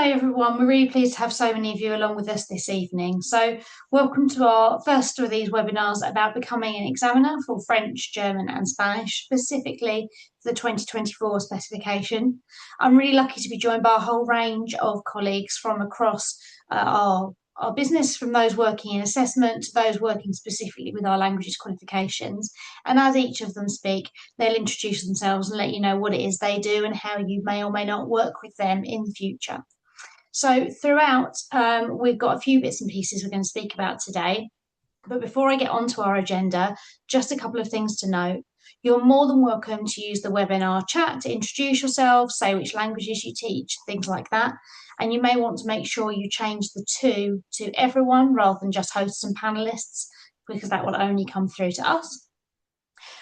Hi everyone, we're really pleased to have so many of you along with us this evening. So welcome to our first of these webinars about becoming an examiner for French, German and Spanish, specifically for the 2024 specification. I'm really lucky to be joined by a whole range of colleagues from across our business, from those working in assessment to those working specifically with our languages qualifications. And as each of them speak, they'll introduce themselves and let you know what it is they do and how you may or may not work with them in the future. So throughout, we've got a few bits and pieces we're going to speak about today. But before I get onto our agenda, just a couple of things to note. You're more than welcome to use the webinar chat to introduce yourself, say which languages you teach, things like that. And you may want to make sure you change the to everyone rather than just hosts and panelists, because that will only come through to us.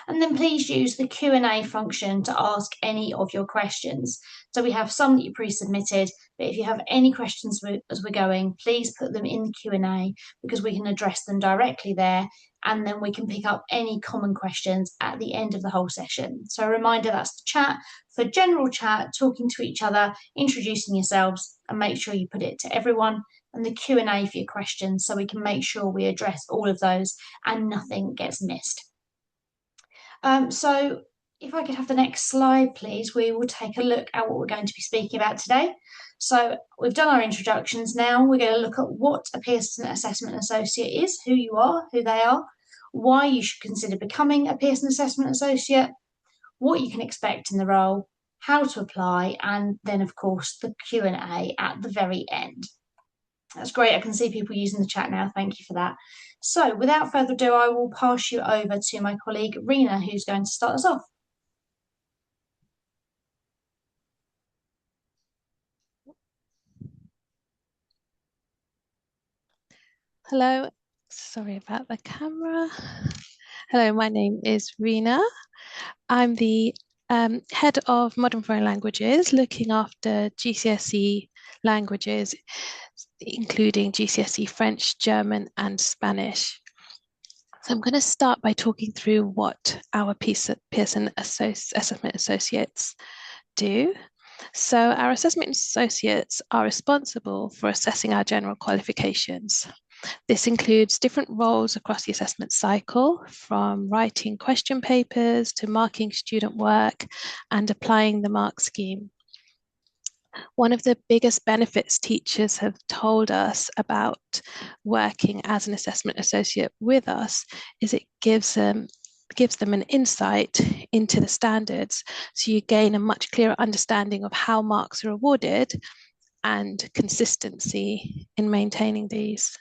And then please use the Q&A function to ask any of your questions. So we have some that you pre-submitted, but if you have any questions as we're going, please put them in the Q&A because we can address them directly there, and then we can pick up any common questions at the end of the whole session. So a reminder, that's the chat for general chat, talking to each other, introducing yourselves, and make sure you put it to everyone, and the Q&A for your questions so we can make sure we address all of those and nothing gets missed. So if I could have the next slide, please, we will take a look at what we're going to be speaking about today. So we've done our introductions. Now we're going to look at what a Pearson Assessment Associate is, who you are, who they are, why you should consider becoming a Pearson Assessment Associate, what you can expect in the role, how to apply, and then, of course, the Q&A at the very end. That's great. I can see people using the chat now. Thank you for that. So without further ado, I will pass you over to my colleague, Rena, who's going to start us off. Hello, sorry about the camera. Hello, my name is Rena. I'm the head of modern foreign languages, looking after GCSE languages, including GCSE French, German, and Spanish. So I'm going to start by talking through what our Pearson Assessment Associates do. So our assessment associates are responsible for assessing our general qualifications. This includes different roles across the assessment cycle, from writing question papers to marking student work and applying the mark scheme. One of the biggest benefits teachers have told us about working as an assessment associate with us is it gives them an insight into the standards, so you gain a much clearer understanding of how marks are awarded and consistency in maintaining these.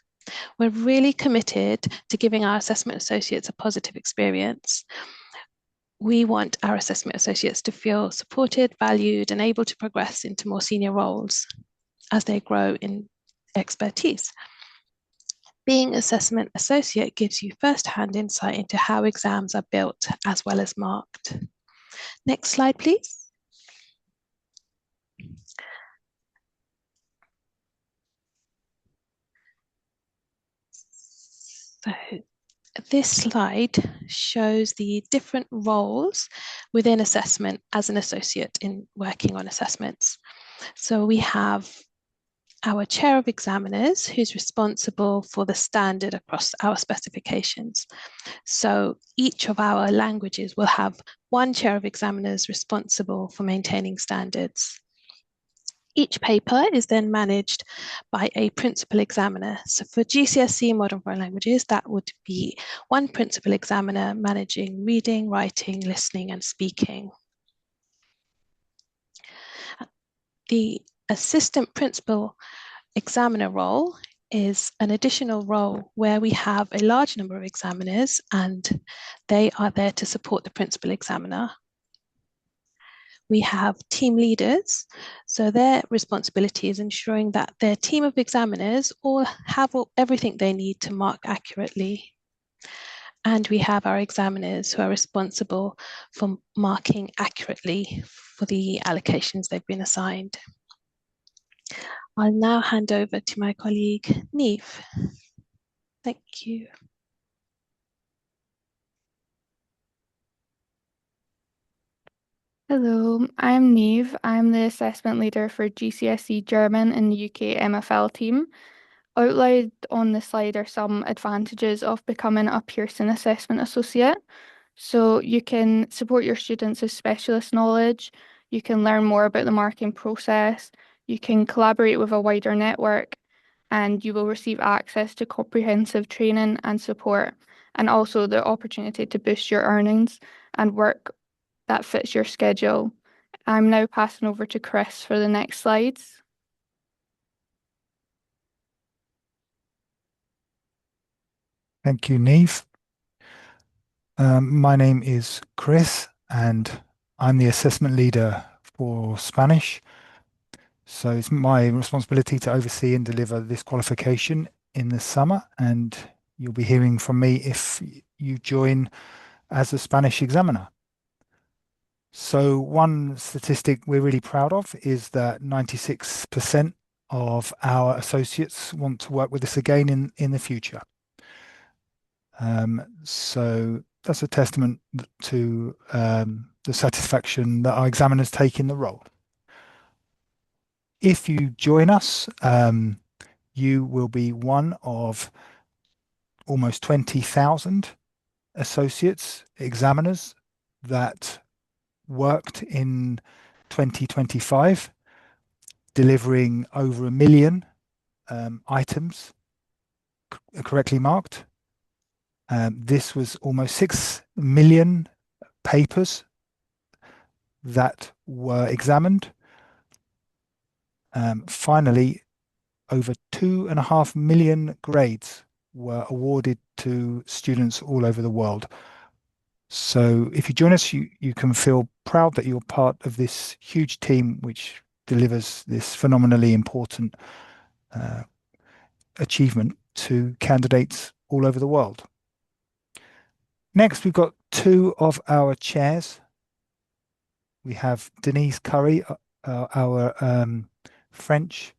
We're really committed to giving our assessment associates a positive experience. We want our assessment associates to feel supported, valued, and able to progress into more senior roles as they grow in expertise. Being assessment associate gives you first-hand insight into how exams are built as well as marked. Next slide, please. So this slide shows the different roles within assessment as an associate in working on assessments. So we have our chair of examiners, who's responsible for the standard across our specifications. So each of our languages will have one chair of examiners responsible for maintaining standards. Each paper is then managed by a principal examiner. So for GCSE modern foreign languages, that would be one principal examiner managing reading, writing, listening, and speaking. The assistant principal examiner role is an additional role where we have a large number of examiners and they are there to support the principal examiner. We have team leaders, so their responsibility is ensuring that their team of examiners all have everything they need to mark accurately. And we have our examiners who are responsible for marking accurately for the allocations they've been assigned. I'll now hand over to my colleague, Neve. Thank you. Hello, I'm Neve. I'm the assessment leader for GCSE German in the UK MFL team. Outlined on the slide are some advantages of becoming a Pearson Assessment Associate. So you can support your students with specialist knowledge, you can learn more about the marking process, you can collaborate with a wider network, and you will receive access to comprehensive training and support, and also the opportunity to boost your earnings and work that fits your schedule. I'm now passing over to Chris for the next slides. Thank you, Neve. My name is Chris, and I'm the assessment leader for Spanish. So it's my responsibility to oversee and deliver this qualification in the summer, and you'll be hearing from me if you join as a Spanish examiner. So one statistic we're really proud of is that 96% of our associates want to work with us again in the future. So that's a testament to the satisfaction that our examiners take in the role. If you join us, you will be one of almost 20,000 associates, examiners that worked in 2025, delivering over 1 million items correctly marked. This was almost 6 million papers that were examined. Finally, over 2.5 million grades were awarded to students all over the world. So if you join us, you can feel proud that you're part of this huge team which delivers this phenomenally important achievement to candidates all over the world. Next, we've got two of our chairs. We have Denise Curry, our French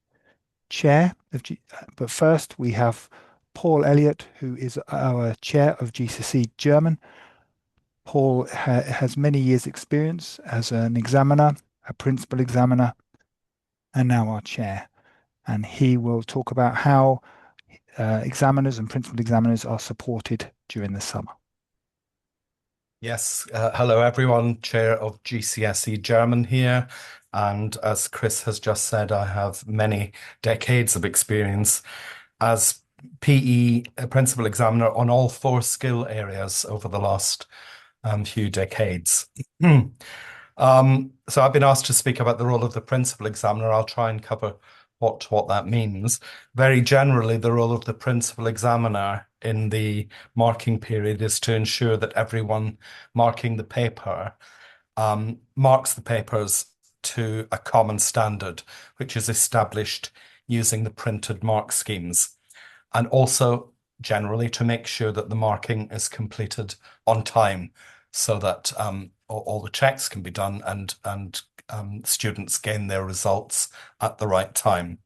chair but first we have Paul Elliott, who is our chair of GCSE German. Paul has many years experience as an examiner, a principal examiner, and now our chair. And he will talk about how examiners and principal examiners are supported during the summer. Yes, hello everyone, Chair of GCSE German here. And as Chris has just said, I have many decades of experience as PE principal examiner on all four skill areas over the last few decades. So I've been asked to speak about the role of the principal examiner. I'll try and cover what that means. Very generally, the role of the principal examiner in the marking period is to ensure that everyone marking the paper marks the papers to a common standard, which is established using the printed mark schemes, and also generally to make sure that the marking is completed on time so that all the checks can be done and students gain their results at the right time.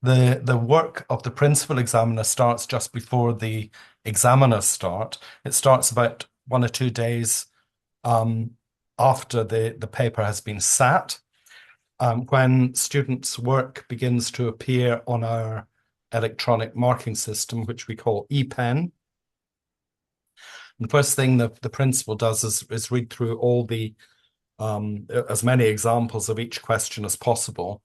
The work of the principal examiner starts just before the examiners start. It starts about 1 or 2 days after the paper has been sat, when students' work begins to appear on our electronic marking system, which we call ePen. The first thing the principal does is read through all the as many examples of each question as possible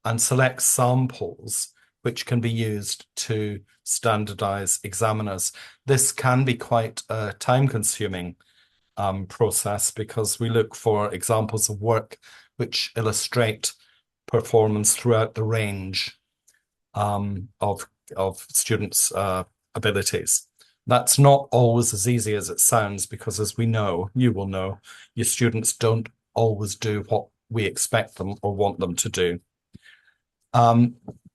and select samples which can be used to standardize examiners. This can be quite a time-consuming process because we look for examples of work which illustrate performance throughout the range of students' abilities. That's not always as easy as it sounds because, as we know, you will know, your students don't always do what we expect them or want them to do.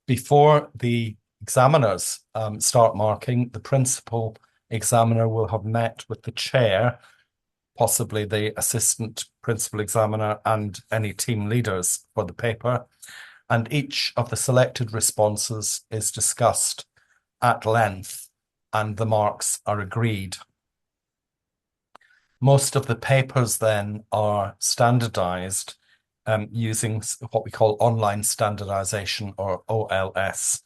Before the examiners start marking, the principal examiner will have met with the chair, possibly the assistant principal examiner and any team leaders for the paper, and each of the selected responses is discussed at length and the marks are agreed. Most of the papers then are standardized using what we call online standardization, or OLS.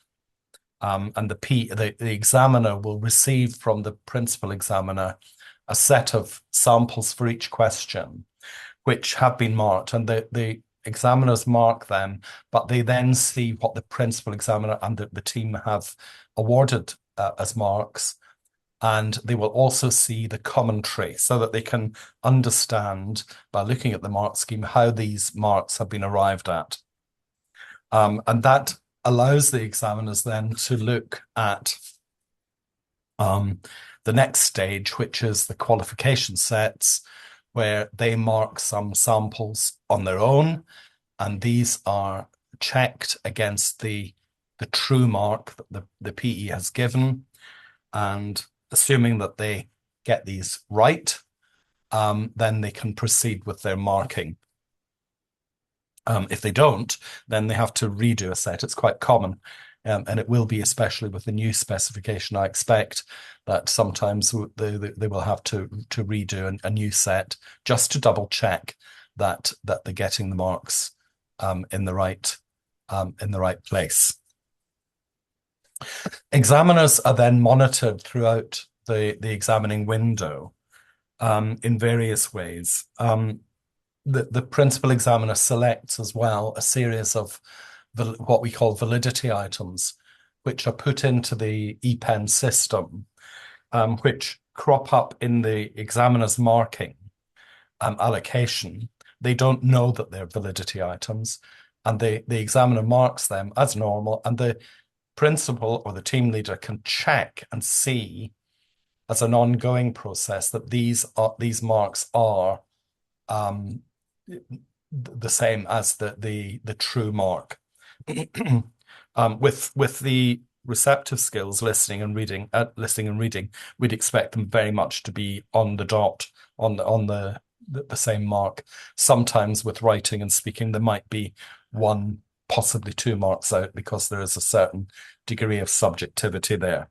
And the examiner will receive from the principal examiner a set of samples for each question, which have been marked, and the examiners mark them, but they then see what the principal examiner and the team have awarded as marks. And they will also see the commentary so that they can understand, by looking at the mark scheme, how these marks have been arrived at. And that allows the examiners then to look at the next stage, which is the qualification sets, where they mark some samples on their own, and these are checked against the true mark that the PE has given. And assuming that they get these right, then they can proceed with their marking. If they don't, then they have to redo a set. It's quite common, and it will be, especially with the new specification, I expect that sometimes they will have to redo a new set just to double check that they're getting the marks in the right place. Examiners are then monitored throughout the examining window in various ways. The principal examiner selects as well a series of what we call validity items, which are put into the ePen system, which crop up in the examiner's marking allocation. They don't know that they're validity items, and the examiner marks them as normal, and the principal or the team leader can check and see as an ongoing process that these marks are the same as the true mark. With the receptive skills, listening and reading, we'd expect them very much to be on the dot, on the same mark. Sometimes with writing and speaking, there might be one, possibly two marks out, because there is a certain degree of subjectivity there.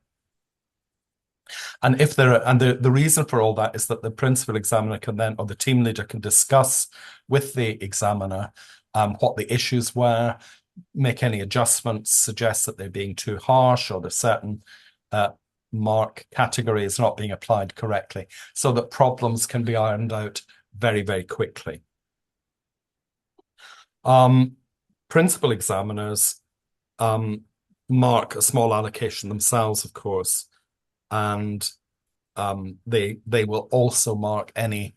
And if the reason for all that is that the principal examiner can then, or the team leader can discuss with the examiner what the issues were, make any adjustments, suggest that they're being too harsh, or the certain mark category is not being applied correctly, so that problems can be ironed out very, very quickly. Principal examiners mark a small allocation themselves, of course, and they will also mark any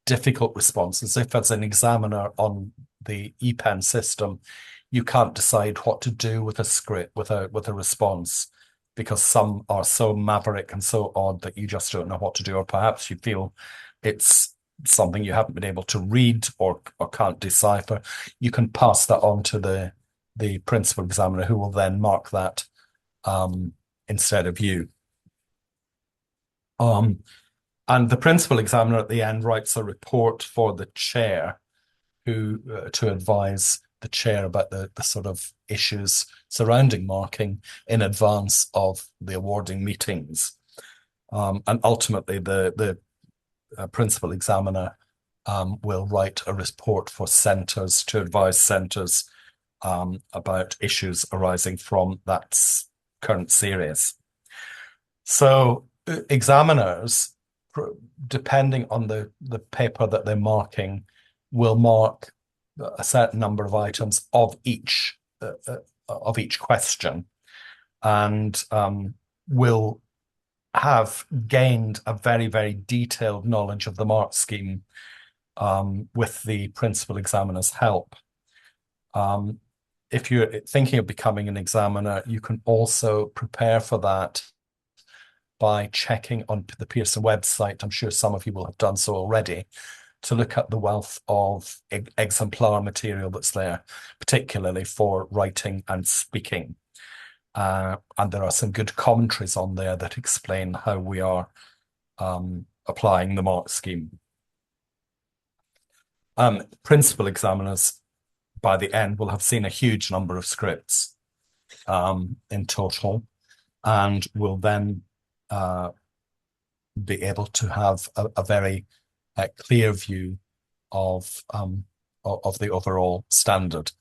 difficult responses. If as an examiner on the ePen system, you can't decide what to do with a script, with a response, because some are so maverick and so odd that you just don't know what to do, or perhaps you feel it's something you haven't been able to read or can't decipher, you can pass that on to the principal examiner, who will then mark that instead of you. And the principal examiner at the end writes a report for the chair, who to advise the chair about the sort of issues surrounding marking in advance of the awarding meetings. And ultimately, the principal examiner will write a report for centres to advise centres about issues arising from that current series. So examiners, depending on the paper that they're marking, will mark a certain number of items of each question, and will have gained a very, very detailed knowledge of the mark scheme with the principal examiner's help. If you're thinking of becoming an examiner, you can also prepare for that by checking on the Pearson website. I'm sure some of you will have done so already, to look at the wealth of exemplar material that's there, particularly for writing and speaking. And there are some good commentaries on there that explain how we are applying the mark scheme. Principal examiners, by the end, will have seen a huge number of scripts in total, and will then be able to have a very clear view of the overall standard.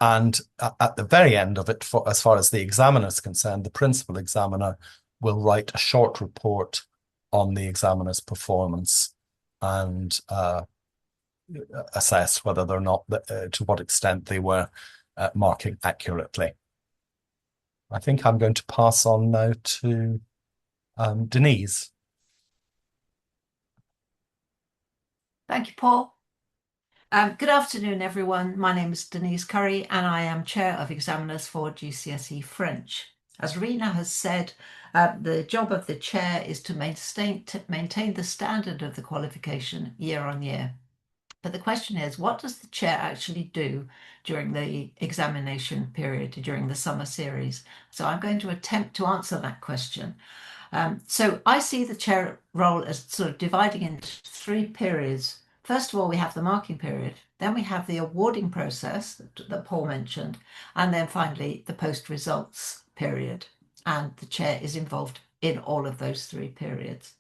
And at the very end of it, as far as the examiner is concerned, the principal examiner will write a short report on the examiner's performance and assess whether they're not, to what extent they were marking accurately. I think I'm going to pass on now to Denise. Thank you, Paul. Good afternoon, everyone. My name is Denise Curry, and I am Chair of Examiners for GCSE French. As Rena has said, the job of the Chair is to maintain the standard of the qualification year on year. But the question is, what does the Chair actually do during the examination period, during the summer series? So I'm going to attempt to answer that question. So I see the Chair role as sort of dividing into 3 periods. First of all, we have the marking period, then we have the awarding process that Paul mentioned, and then finally the post-results period. And the Chair is involved in all of those 3 periods.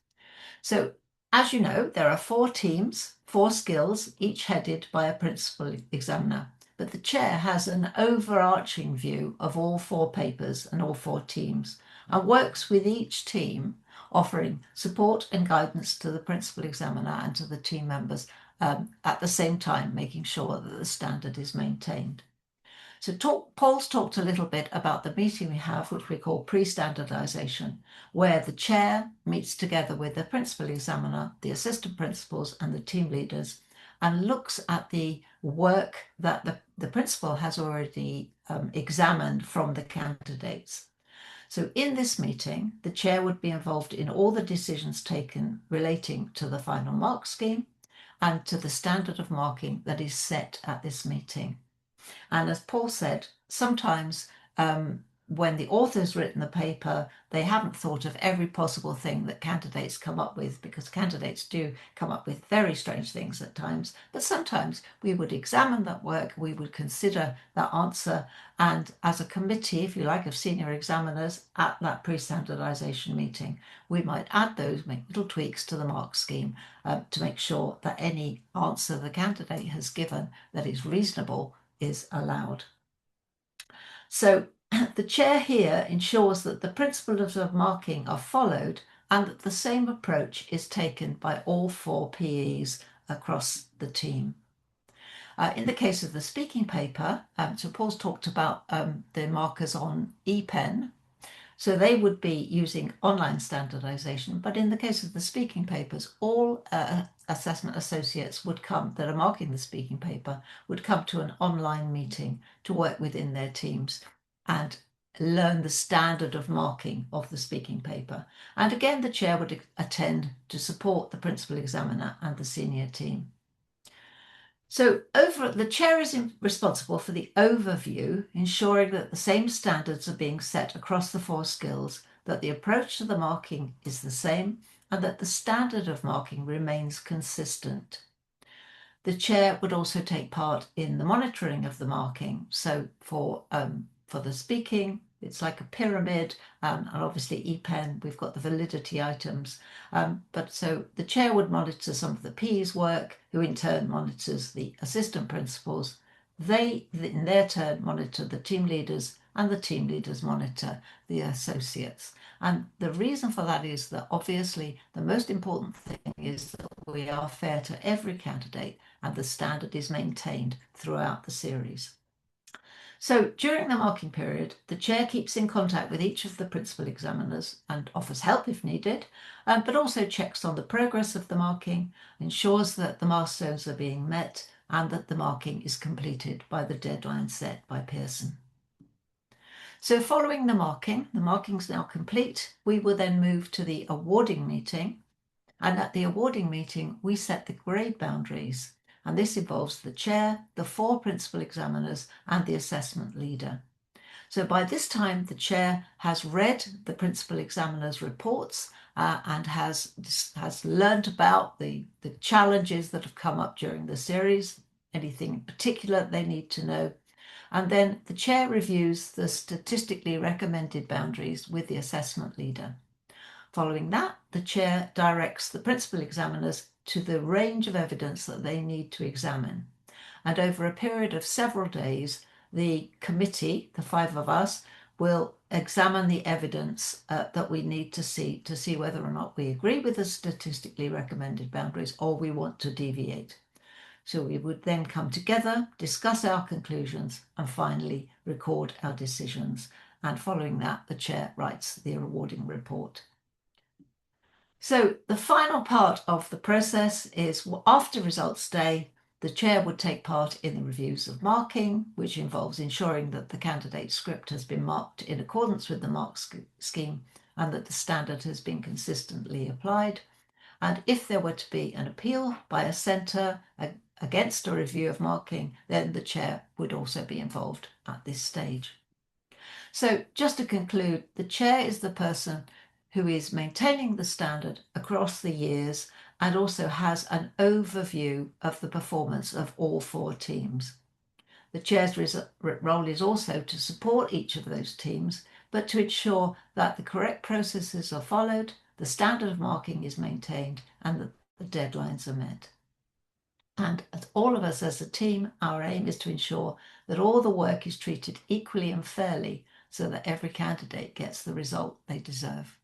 So as you know, there are 4 teams, 4 skills, each headed by a principal examiner. But the Chair has an overarching view of all 4 papers and all 4 teams, and works with each team, offering support and guidance to the principal examiner and to the team members, at the same time making sure that the standard is maintained. So Paul's talked a little bit about the meeting we have, which we call pre-standardisation, where the Chair meets together with the principal examiner, the assistant principals and the team leaders, and looks at the work that the principal has already examined from the candidates. So in this meeting, the Chair would be involved in all the decisions taken relating to the final mark scheme and to the standard of marking that is set at this meeting. And as Paul said, sometimes when the author's written the paper, they haven't thought of every possible thing that candidates come up with, because candidates do come up with very strange things at times. But sometimes we would examine that work, we would consider that answer, and as a committee, if you like, of senior examiners at that pre-standardisation meeting, we might add those, make little tweaks to the mark scheme to make sure that any answer the candidate has given that is reasonable is allowed. So the Chair here ensures that the principles of marking are followed and that the same approach is taken by all 4 PEs across the team. In the case of the speaking paper, so Paul's talked about the markers on ePen. So they would be using online standardisation, but in the case of the speaking papers, all assessment associates would come, that are marking the speaking paper, would come to an online meeting to work within their teams and learn the standard of marking of the speaking paper. And again, the Chair would attend to support the principal examiner and the senior team. So the Chair is responsible for the overview, ensuring that the same standards are being set across the 4 skills, that the approach to the marking is the same, and that the standard of marking remains consistent. The Chair would also take part in the monitoring of the marking. So for the speaking, it's like a pyramid, and obviously ePen, we've got the validity items. But so the Chair would monitor some of the P's work, who in turn monitors the assistant principals. They, in their turn, monitor the team leaders, and the team leaders monitor the associates. And the reason for that is that obviously the most important thing is that we are fair to every candidate and the standard is maintained throughout the series. So during the marking period, the Chair keeps in contact with each of the principal examiners and offers help if needed, but also checks on the progress of the marking, ensures that the milestones are being met, and that the marking is completed by the deadline set by Pearson. So following the marking's now complete, we will then move to the awarding meeting. And at the awarding meeting, we set the grade boundaries. And this involves the Chair, the 4 principal examiners, and the assessment leader. So by this time, the Chair has read the principal examiner's reports and has learned about the challenges that have come up during the series, anything in particular they need to know. And then the Chair reviews the statistically recommended boundaries with the assessment leader. Following that, the Chair directs the principal examiners to the range of evidence that they need to examine. And over a period of several days, the committee, the 5 of us, will examine the evidence that we need to see whether or not we agree with the statistically recommended boundaries or we want to deviate. So we would then come together, discuss our conclusions, and finally record our decisions. And following that, the chair writes the rewarding report. So the final part of the process is after results day, the chair would take part in the reviews of marking, which involves ensuring that the candidate's script has been marked in accordance with the mark scheme and that the standard has been consistently applied. And if there were to be an appeal by a centre against a review of marking, then the chair would also be involved at this stage. So just to conclude, the chair is the person who is maintaining the standard across the years and also has an overview of the performance of all 4 teams. The chair's role is also to support each of those teams, but to ensure that the correct processes are followed, the standard of marking is maintained, and that the deadlines are met. And all of us as a team, our aim is to ensure that all the work is treated equally and fairly so that every candidate gets the result they deserve.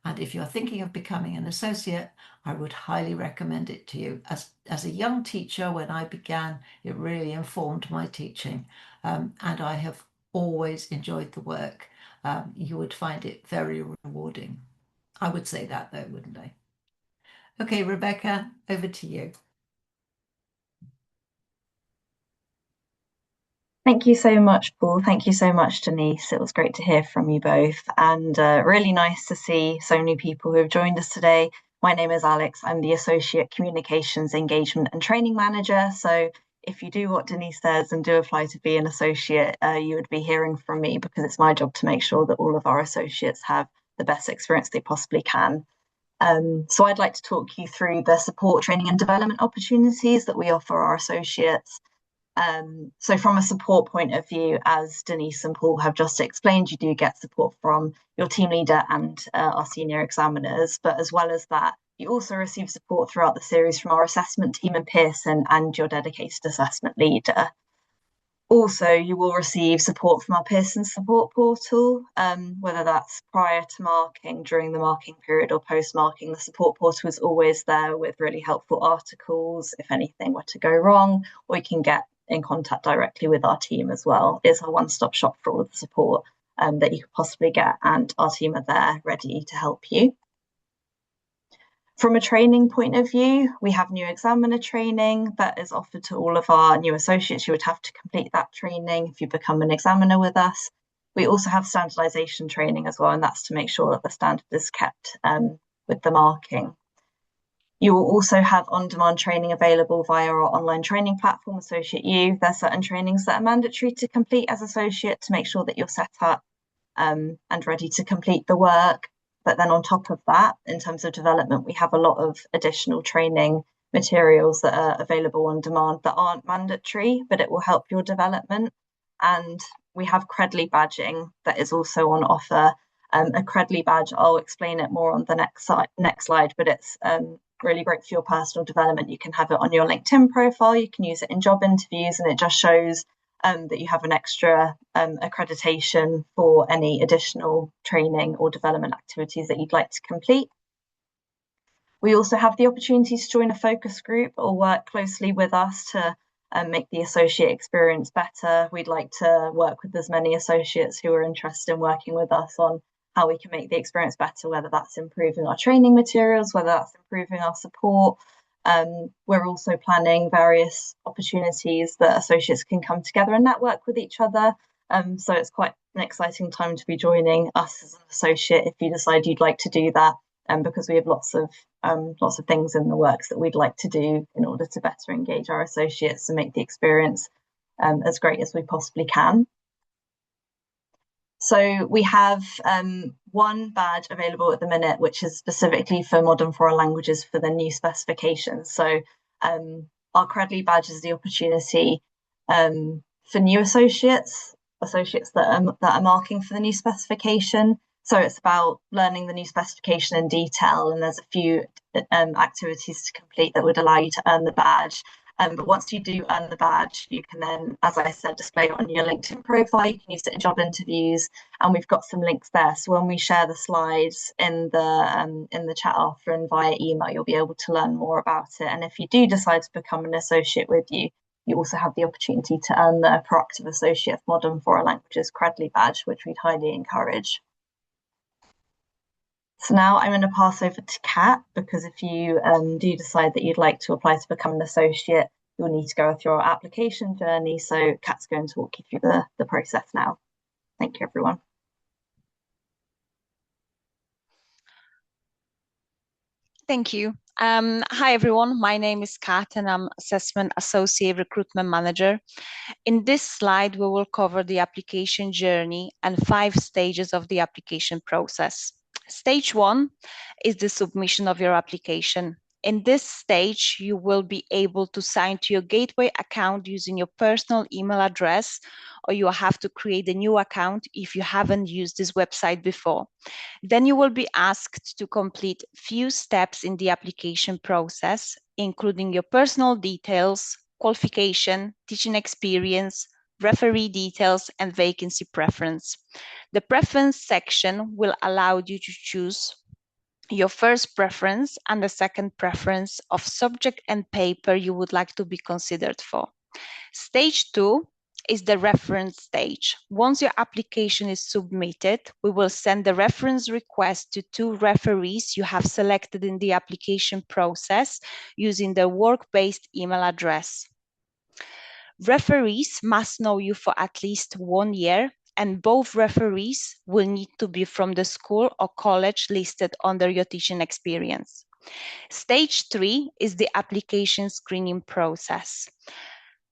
And if you're thinking of becoming an associate, I would highly recommend it to you. As a young teacher, when I began, it really informed my teaching. And I have always enjoyed the work. You would find it very rewarding. I would say that though, wouldn't I? Okay, Rebecca, over to you. Thank you so much, Paul. Thank you so much, Denise. It was great to hear from you both, and really nice to see so many people who have joined us today. My name is Alex. I'm the Associate Communications, Engagement and Training Manager. So if you do what Denise says and do apply to be an associate, you would be hearing from me because it's my job to make sure that all of our associates have the best experience they possibly can. So I'd like to talk you through the support, training and development opportunities that we offer our associates. So from a support point of view, as Denise and Paul have just explained, you do get support from your team leader and our senior examiners, but as well as that, you also receive support throughout the series from our assessment team in Pearson and your dedicated assessment leader. Also, you will receive support from our Pearson support portal, whether that's prior to marking, during the marking period or post-marking. The support portal is always there with really helpful articles if anything were to go wrong, or you can get in contact directly with our team as well. It's a one-stop shop for all of the support that you could possibly get, and our team are there ready to help you. From a training point of view, we have new examiner training that is offered to all of our new associates. You would have to complete that training if you become an examiner with us. We also have standardisation training as well, and that's to make sure that the standard is kept with the marking. You will also have on-demand training available via our online training platform, Associate U. There are certain trainings that are mandatory to complete as associate to make sure that you're set up and ready to complete the work. But then on top of that, in terms of development, we have a lot of additional training materials that are available on demand that aren't mandatory, but it will help your development. And we have Credly badging that is also on offer. A Credly badge, I'll explain it more on the next slide, but it's really great for your personal development. You can have it on your LinkedIn profile, you can use it in job interviews, and it just shows that you have an extra accreditation for any additional training or development activities that you'd like to complete. We also have the opportunity to join a focus group or work closely with us to make the associate experience better. We'd like to work with as many associates who are interested in working with us on how we can make the experience better, whether that's improving our training materials, whether that's improving our support. We're also planning various opportunities that associates can come together and network with each other. So it's quite an exciting time to be joining us as an associate if you decide you'd like to do that, because we have lots of things in the works that we'd like to do in order to better engage our associates and make the experience as great as we possibly can. So we have one badge available at the minute, which is specifically for modern foreign languages for the new specifications. So our Credly badge is the opportunity for new associates that are marking for the new specification. So it's about learning the new specification in detail, and there's a few activities to complete that would allow you to earn the badge. But once you do earn the badge, you can then, as I said, display it on your LinkedIn profile. You can use it in job interviews, and we've got some links there. So when we share the slides in the chat after and via email, you'll be able to learn more about it. And if you do decide to become an associate with you, you also have the opportunity to earn the Proactive Associate of Modern Foreign Languages Credly badge, which we'd highly encourage. So now I'm going to pass over to Kat, because if you do decide that you'd like to apply to become an associate, you'll need to go through our application journey. So Kat's going to walk you through the process now. Thank you, everyone. Thank you. Hi, everyone. My name is Kat, and I'm Assessment Associate Recruitment Manager. In this slide, we will cover the application journey and 5 stages of the application process. Stage 1 is the submission of your application. In this stage, you will be able to sign to your Gateway account using your personal email address, or you will have to create a new account if you haven't used this website before. Then you will be asked to complete few steps in the application process, including your personal details, qualification, teaching experience, referee details, and vacancy preference. The preference section will allow you to choose your first preference and the second preference of subject and paper you would like to be considered for. Stage 2 is the reference stage. Once your application is submitted, we will send the reference request to 2 referees you have selected in the application process using their work-based email address. Referees must know you for at least 1 year, and both referees will need to be from the school or college listed under your teaching experience. Stage 3 is the application screening process.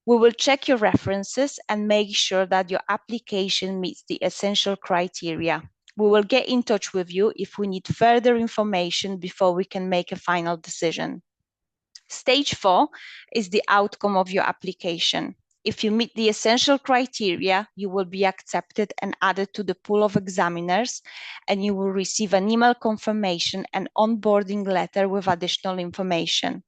We will check your references and make sure that your application meets the essential criteria. We will get in touch with you if we need further information before we can make a final decision. Stage 4 is the outcome of your application. If you meet the essential criteria, you will be accepted and added to the pool of examiners, and you will receive an email confirmation and onboarding letter with additional information.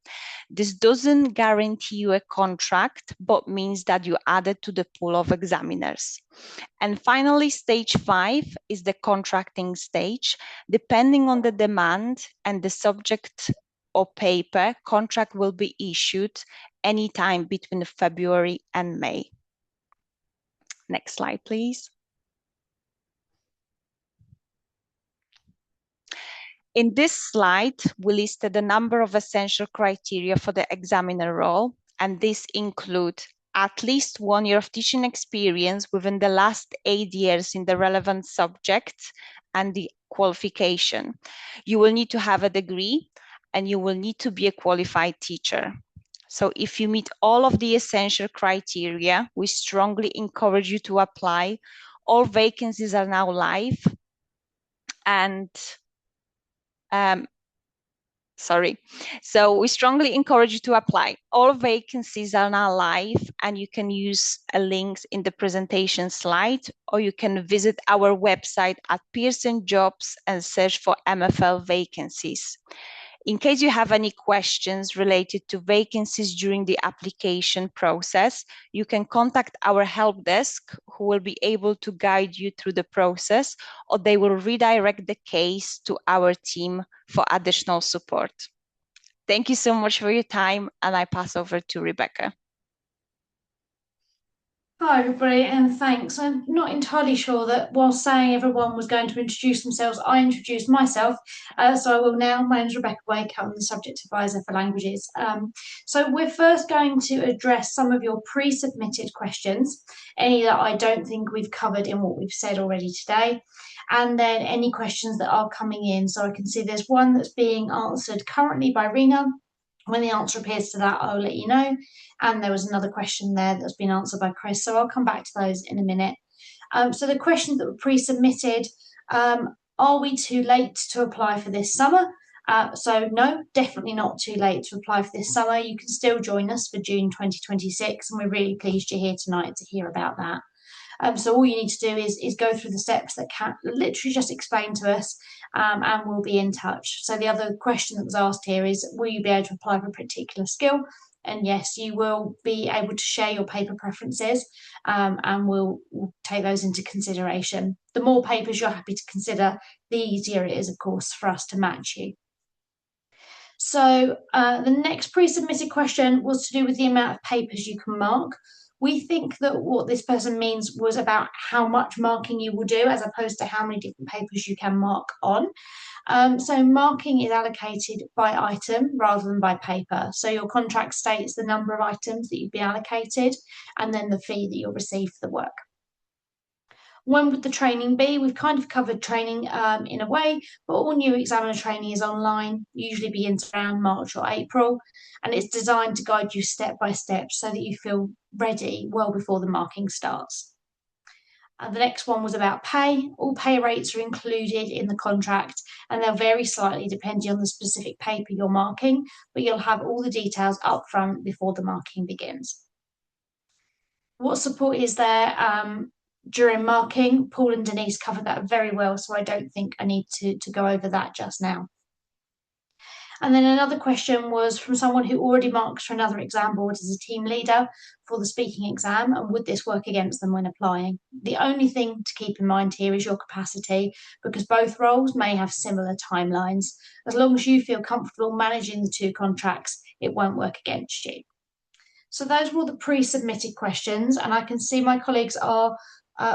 This doesn't guarantee you a contract, but means that you're added to the pool of examiners. And finally, stage 5 is the contracting stage. Depending on the demand and the subject or paper, contract will be issued anytime between February and May. Next slide, please. In this slide, we listed a number of essential criteria for the examiner role, and these include at least 1 year of teaching experience within the last 8 years in the relevant subject and the qualification. You will need to have a degree, and you will need to be a qualified teacher. So if you meet all of the essential criteria, we strongly encourage you to apply. All vacancies are now live, and so we strongly encourage you to apply. All vacancies are now live, and you can use a link in the presentation slide, or you can visit our website at Pearson Jobs and search for MFL vacancies. In case you have any questions related to vacancies during the application process, you can contact our help desk, who will be able to guide you through the process, or they will redirect the case to our team for additional support. Thank you so much for your time, and I pass over to Rebecca. Hi, everybody, and thanks. I'm not entirely sure that while saying everyone was going to introduce themselves, I introduced myself. So I will now. My name is Rebecca Wake. I'm the Subject Advisor for Languages. So we're first going to address some of your pre-submitted questions, any that I don't think we've covered in what we've said already today, and then any questions that are coming in. So I can see there's one that's being answered currently by Rena. When the answer appears to that, I'll let you know. And there was another question there that's been answered by Chris, so I'll come back to those in a minute. So the questions that were pre-submitted, are we too late to apply for this summer? So no, definitely not too late to apply for this summer. You can still join us for June 2026, and we're really pleased you're here tonight to hear about that. So all you need to do is go through the steps that Kat literally just explained to us, and we'll be in touch. So the other question that was asked here is, will you be able to apply for a particular skill? And yes, you will be able to share your paper preferences, and we'll take those into consideration. The more papers you're happy to consider, the easier it is, of course, for us to match you. So the next pre-submitted question was to do with the amount of papers you can mark. We think that what this person means was about how much marking you will do, as opposed to how many different papers you can mark on. So marking is allocated by item rather than by paper. So your contract states the number of items that you've been allocated and then the fee that you'll receive for the work. When would the training be? We've kind of covered training in a way, but all new examiner training is online, usually begins around March or April, and it's designed to guide you step by step so that you feel ready well before the marking starts. The next one was about pay. All pay rates are included in the contract, and they'll vary slightly depending on the specific paper you're marking, but you'll have all the details up front before the marking begins. What support is there during marking? Paul and Denise covered that very well, so I don't think I need to go over that just now. And then another question was from someone who already marks for another exam board as a team leader for the speaking exam, and would this work against them when applying? The only thing to keep in mind here is your capacity, because both roles may have similar timelines. As long as you feel comfortable managing the two contracts, it won't work against you. So those were all the pre-submitted questions, and I can see my colleagues are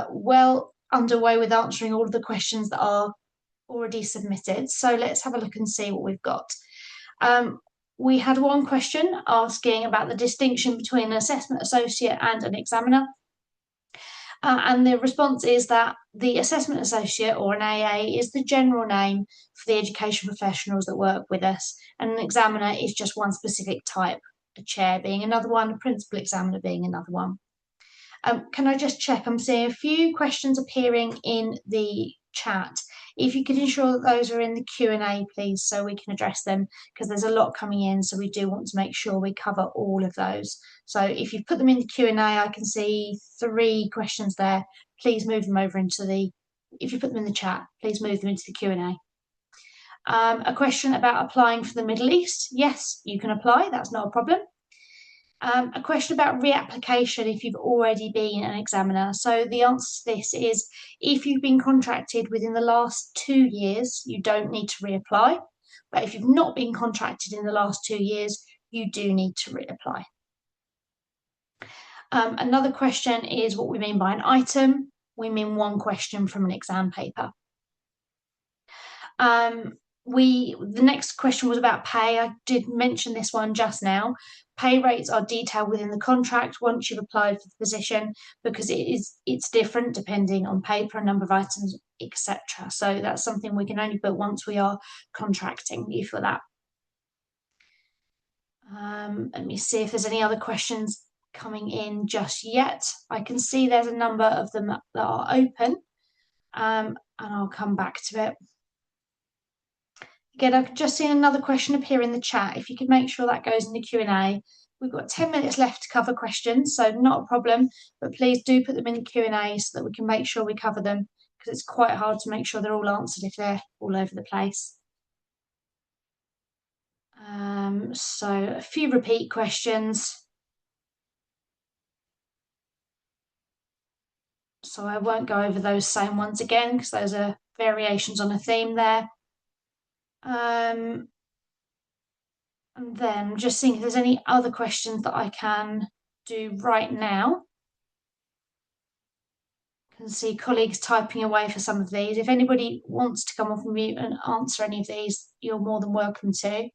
well underway with answering all of the questions that are already submitted. So let's have a look and see what we've got. We had one question asking about the distinction between an assessment associate and an examiner. And the response is that the assessment associate, or an AA, is the general name for the education professionals that work with us, and an examiner is just one specific type, a chair being another one, a principal examiner being another one. Can I just check? I'm seeing a few questions appearing in the chat. If you could ensure that those are in the Q&A, please, so we can address them, because there's a lot coming in, so we do want to make sure we cover all of those. So if you put them in the Q&A, I can see 3 questions there. Please move them over into the, if you put them in the chat, please move them into the Q&A. A question about applying for the Middle East. Yes, you can apply, that's not a problem. A question about reapplication if you've already been an examiner. So the answer to this is, if you've been contracted within the last 2 years, you don't need to reapply. But if you've not been contracted in the last 2 years, you do need to reapply. Another question is what we mean by an item. We mean one question from an exam paper. The next question was about pay. I did mention this one just now. Pay rates are detailed within the contract once you've applied for the position, because it's different depending on paper, number of items, etc. So that's something we can only put once we are contracting you for that. Let me see if there's any other questions coming in just yet. I can see there's a number of them that are open, and I'll come back to it. Again, I've just seen another question appear in the chat. If you could make sure that goes in the Q&A. We've got 10 minutes left to cover questions, so not a problem, but please do put them in the Q&A so that we can make sure we cover them, because it's quite hard to make sure they're all answered if they're all over the place. So a few repeat questions. So I won't go over those same ones again, because those are variations on a theme there. And then just seeing if there's any other questions that I can do right now. I can see colleagues typing away for some of these. If anybody wants to come off mute and answer any of these, you're more than welcome to.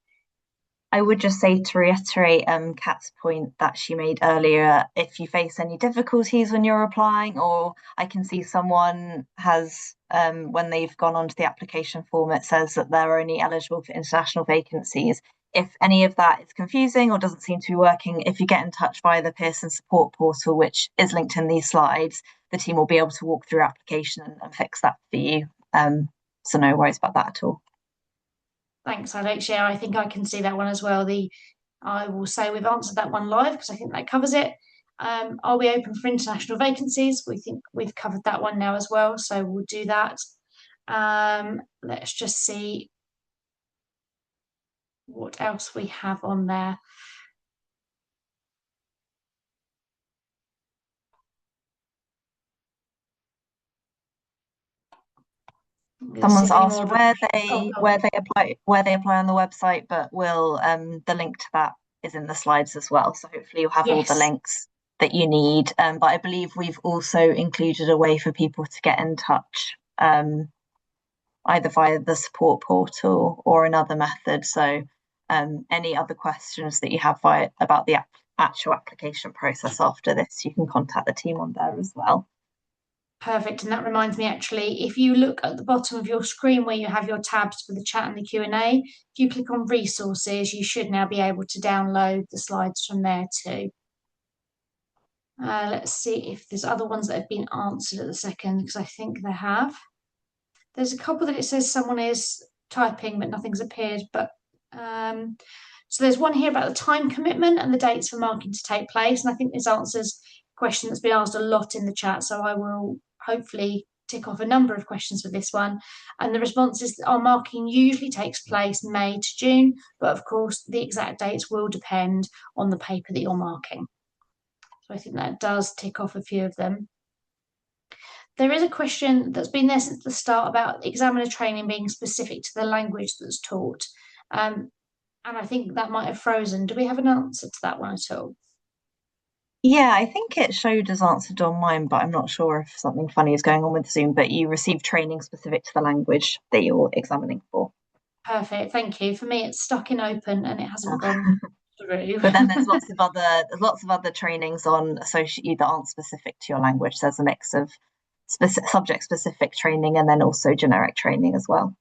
I would just say, to reiterate Kat's point that she made earlier, if you face any difficulties when you're applying, or I can see someone has, when they've gone onto the application form, it says that they're only eligible for international vacancies. If any of that is confusing or doesn't seem to be working, if you get in touch via the Pearson support portal, which is linked in these slides, the team will be able to walk through your application and fix that for you. So no worries about that at all. Thanks, Alex. Yeah, I think I can see that one as well. I will say we've answered that one live, because I think that covers it. Are we open for international vacancies? We think we've covered that one now as well, so we'll do that. Let's just see what else we have on there. Someone's asked where they apply on the website, but will the link to that is in the slides as well. So hopefully you'll have all the links that you need. But I believe we've also included a way for people to get in touch, either via the support portal or another method. So any other questions that you have about the actual application process after this, you can contact the team on there as well. Perfect. And that reminds me, actually, if you look at the bottom of your screen where you have your tabs for the chat and the Q&A, if you click on resources, you should now be able to download the slides from there too. Let's see if there's other ones that have been answered at the second, because I think they have. There's a couple that it says someone is typing, but nothing's appeared. But so there's one here about the time commitment and the dates for marking to take place. And I think this answers a question that's been asked a lot in the chat. So I will hopefully tick off a number of questions for this one. And the response is our marking usually takes place May to June, but of course the exact dates will depend on the paper that you're marking. So I think that does tick off a few of them. There is a question that's been there since the start about examiner training being specific to the language that's taught. And I think that might have frozen. Do we have an answer to that one at all? Yeah, I think it showed as answered on mine, but I'm not sure if something funny is going on with Zoom, but you receive training specific to the language that you're examining for. Perfect, thank you. For me, it's stuck in open and it hasn't gone through. But then there's lots of other trainings on Associate U that aren't specific to your language. There's a mix of subject-specific training and then also generic training as well.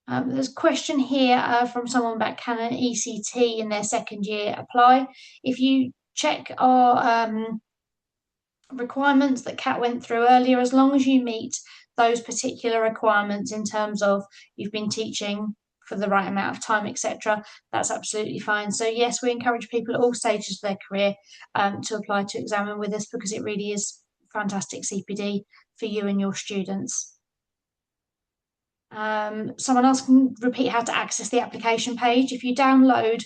There's a question here from someone about can an ECT in their second year apply? If you check our requirements that Kat went through earlier, as long as you meet those particular requirements in terms of you've been teaching for the right amount of time, etc., that's absolutely fine. So yes, we encourage people at all stages of their career to apply to examine with us, because it really is fantastic CPD for you and your students. Someone else can repeat how to access the application page. If you download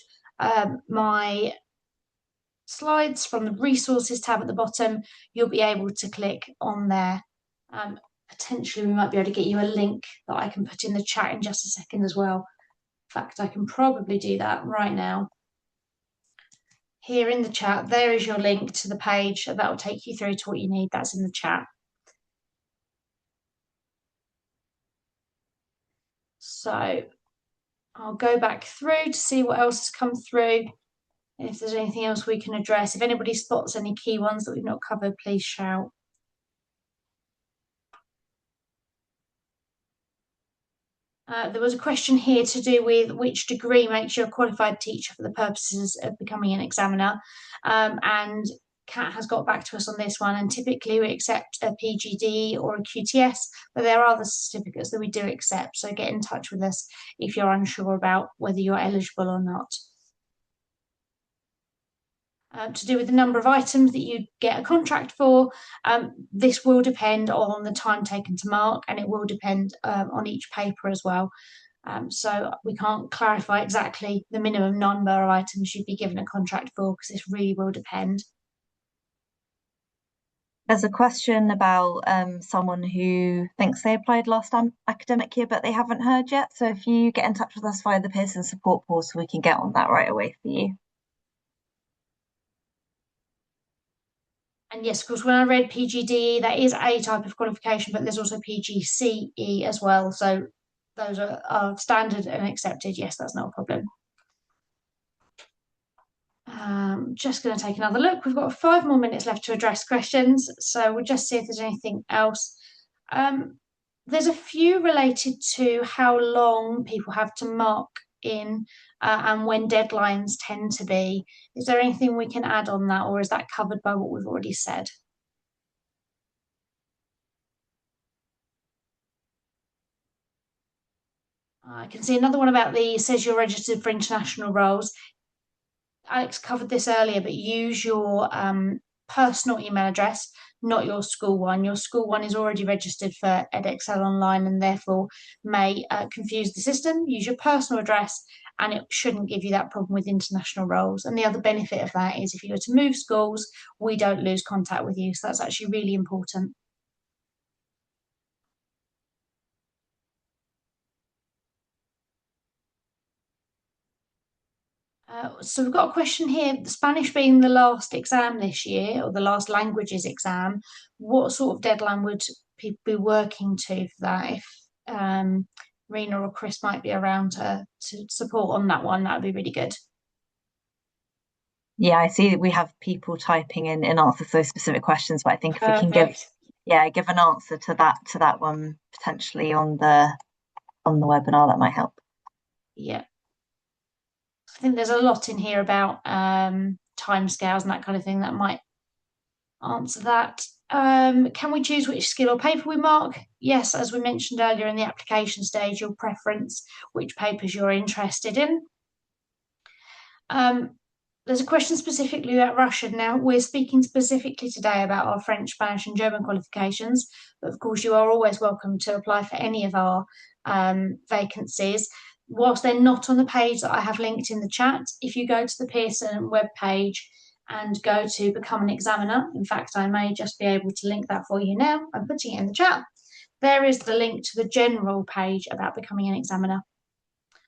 my slides from the resources tab at the bottom, you'll be able to click on there. Potentially we might be able to get you a link that I can put in the chat in just a second as well. In fact, I can probably do that right now. Here in the chat, there is your link to the page that will take you through to what you need. That's in the chat. So I'll go back through to see what else has come through. And if there's anything else we can address. If anybody spots any key ones that we've not covered, please shout. There was a question here to do with which degree makes you a qualified teacher for the purposes of becoming an examiner. And Kat has got back to us on this one, and typically we accept a PGD or a QTS, but there are other certificates that we do accept. So get in touch with us if you're unsure about whether you're eligible or not. To do with the number of items that you get a contract for, this will depend on the time taken to mark, and it will depend on each paper as well. So we can't clarify exactly the minimum number of items you'd be given a contract for, because this really will depend. There's a question about someone who thinks they applied last academic year, but they haven't heard yet. So if you get in touch with us via the Pearson support portal, we can get on that right away for you. And yes, of course, when I read PGDE, that is a type of qualification, but there's also PGCE as well. So those are standard and accepted. Yes, that's not a problem. Just going to take another look. We've got 5 more minutes left to address questions, so we'll just see if there's anything else. There's a few related to how long people have to mark in and when deadlines tend to be. Is there anything we can add on that, or is that covered by what we've already said? I can see another one about says you're registered for international roles. Alex covered this earlier, but use your personal email address, not your school one. Your school one is already registered for Edexcel Online and therefore may confuse the system. Use your personal address and it shouldn't give you that problem with international roles. And the other benefit of that is if you were to move schools, we don't lose contact with you. So that's actually really important. So we've got a question here, Spanish being the last exam this year, or the last languages exam, what sort of deadline would people be working to for that? If Rena or Chris might be around to support on that one, that would be really good. Yeah, I see that we have people typing in answers to those specific questions, but I think if we can give an answer to that one potentially on the webinar, that might help. Yeah. I think there's a lot in here about timescales and that kind of thing that might answer that. Can we choose which skill or paper we mark? Yes, as we mentioned earlier in the application stage, your preference, which papers you're interested in. There's a question specifically about Russian. Now, we're speaking specifically today about our French, Spanish and German qualifications, but of course you are always welcome to apply for any of our vacancies. Whilst they're not on the page that I have linked in the chat, if you go to the Pearson webpage and go to become an examiner, in fact, I may just be able to link that for you now. I'm putting it in the chat. There is the link to the general page about becoming an examiner.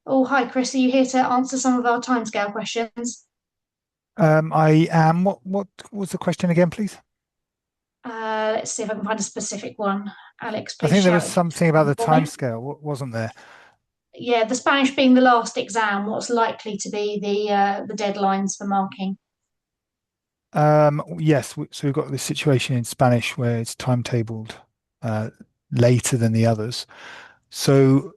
Oh, hi, Chris. Are you here to answer some of our timescale questions? I am. What was the question again, please? Let's see if I can find a specific one. Alex, please. I think there was something about the timescale, wasn't there? Yeah, the Spanish being the last exam, what's likely to be the deadlines for marking? Yes, so we've got this situation in Spanish where it's timetabled later than the others. So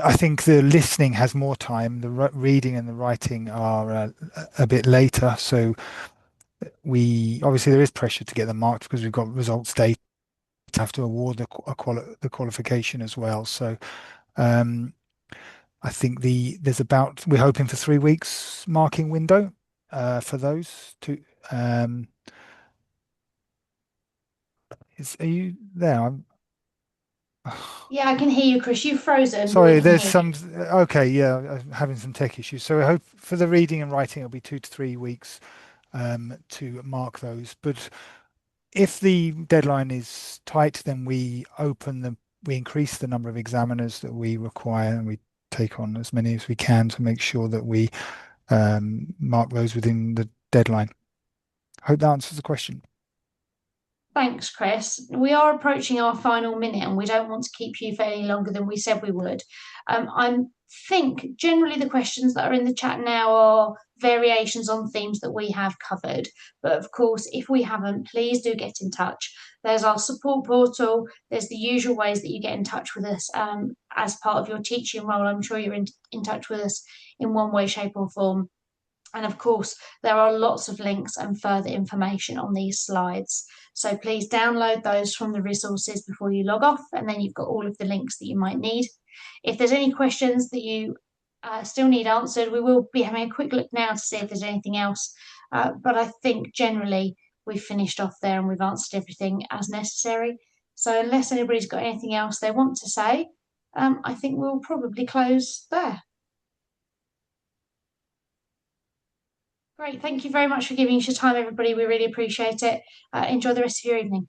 I think the listening has more time. The reading and the writing are a bit later. So obviously there is pressure to get them marked because we've got results data to have to award the qualification as well. So I think we're hoping for 3 weeks marking window for those two. Are you there? Yeah, I can hear you, Chris. You've frozen. Sorry, there's some. Okay, yeah, I'm having some tech issues. So I hope for the reading and writing, it'll be 2 to 3 weeks to mark those. But if the deadline is tight, then we increase the number of examiners that we require, and we take on as many as we can to make sure that we mark those within the deadline. Hope that answers the question. Thanks, Chris. We are approaching our final minute and we don't want to keep you for any longer than we said we would. I think generally the questions that are in the chat now are variations on themes that we have covered. But of course, if we haven't, please do get in touch. There's our support portal. There's the usual ways that you get in touch with us as part of your teaching role. I'm sure you're in touch with us in one way, shape or form. And of course, there are lots of links and further information on these slides. So please download those from the resources before you log off, and then you've got all of the links that you might need. If there's any questions that you still need answered, we will be having a quick look now to see if there's anything else. But I think generally we've finished off there and we've answered everything as necessary. So unless anybody's got anything else they want to say, I think we'll probably close there. Great. Thank you very much for giving us your time, everybody. We really appreciate it. Enjoy the rest of your evening.